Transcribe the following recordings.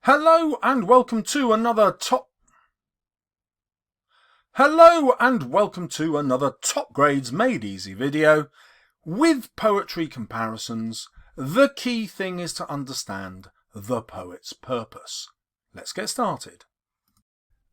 Hello and welcome to another top grades made easy video with poetry comparisons. The key thing is to understand the poet's purpose. Let's get started.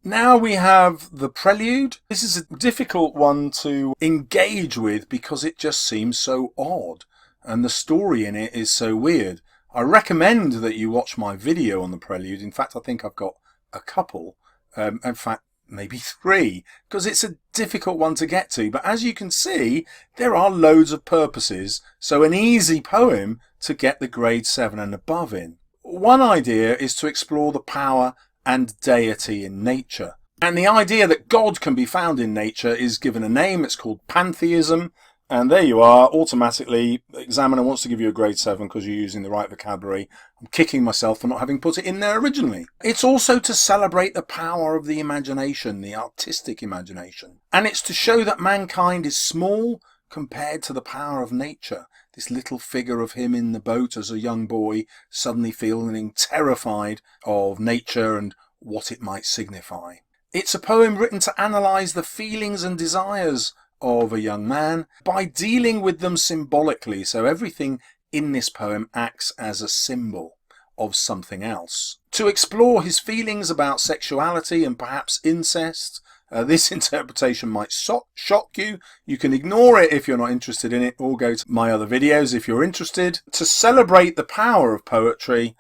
Now we have the Prelude. This is a difficult one to engage with because it just seems so odd and the story in it is so weird. I recommend that you watch my video on the Prelude. In fact, I think I've got a couple, in fact, maybe three, because it's a difficult one to get to. But as you can see, there are loads of purposes, so an easy poem to get the grade 7 and above in. One idea is to explore the power and deity in nature. And the idea that God can be found in nature is given a name. It's called pantheism. And there you are, automatically, the examiner wants to give you a grade 7 because you're using the right vocabulary. I'm kicking myself for not having put it in there originally. It's also to celebrate the power of the imagination, the artistic imagination. And it's to show that mankind is small compared to the power of nature. This little figure of him in the boat as a young boy, suddenly feeling terrified of nature and what it might signify. It's a poem written to analyse the feelings and desires of a young man by dealing with them symbolically. So everything in this poem acts as a symbol of something else. To explore his feelings about sexuality and perhaps incest. This interpretation might shock you. You can ignore it if you're not interested in it, or go to my other videos if you're interested. To celebrate the power of poetry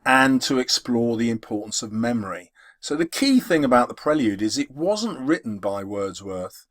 and to explore the importance of memory. So the key thing about the Prelude is it wasn't written by Wordsworth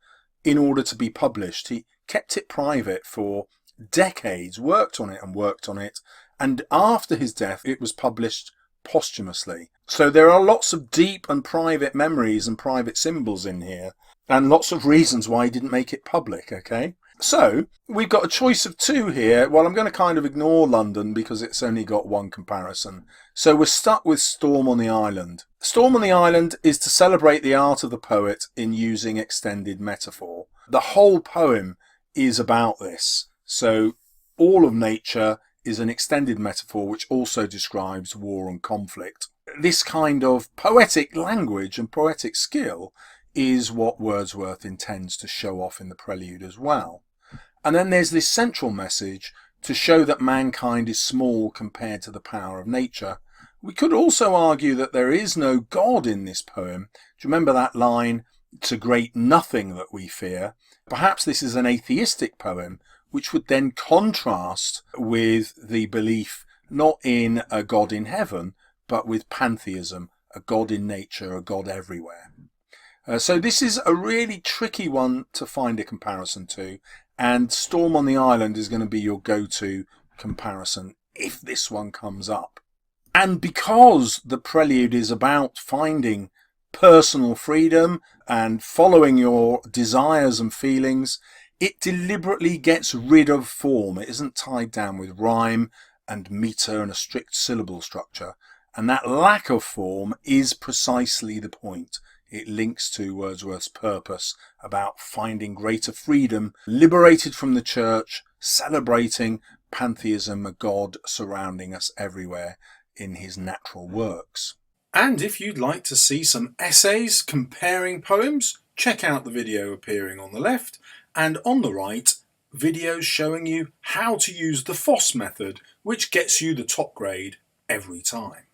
in order to be published. He kept it private for decades, worked on it, and after his death it was published posthumously. So there are lots of deep and private memories and private symbols in here, and lots of reasons why he didn't make it public, okay? So we've got a choice of two here. Well, I'm going to kind of ignore London because it's only got one comparison. So we're stuck with Storm on the Island. Storm on the Island is to celebrate the art of the poet in using extended metaphor. The whole poem is about this. So all of nature is an extended metaphor which also describes war and conflict. This kind of poetic language and poetic skill is what Wordsworth intends to show off in the Prelude as well. And then there's this central message to show that mankind is small compared to the power of nature. We could also argue that there is no God in this poem. Do you remember that line, "It's a great nothing that we fear"? Perhaps this is an atheistic poem, which would then contrast with the belief not in a God in heaven, but with pantheism, a God in nature, a God everywhere. So this is a really tricky one to find a comparison to, and Storm on the Island is going to be your go-to comparison if this one comes up. And because the Prelude is about finding personal freedom and following your desires and feelings, it deliberately gets rid of form. It isn't tied down with rhyme and meter and a strict syllable structure. And that lack of form is precisely the point. It links to Wordsworth's purpose about finding greater freedom, liberated from the church, celebrating pantheism, a God surrounding us everywhere in his natural works. And if you'd like to see some essays comparing poems, check out the video appearing on the left, and on the right, videos showing you how to use the FOSS method, which gets you the top grade every time.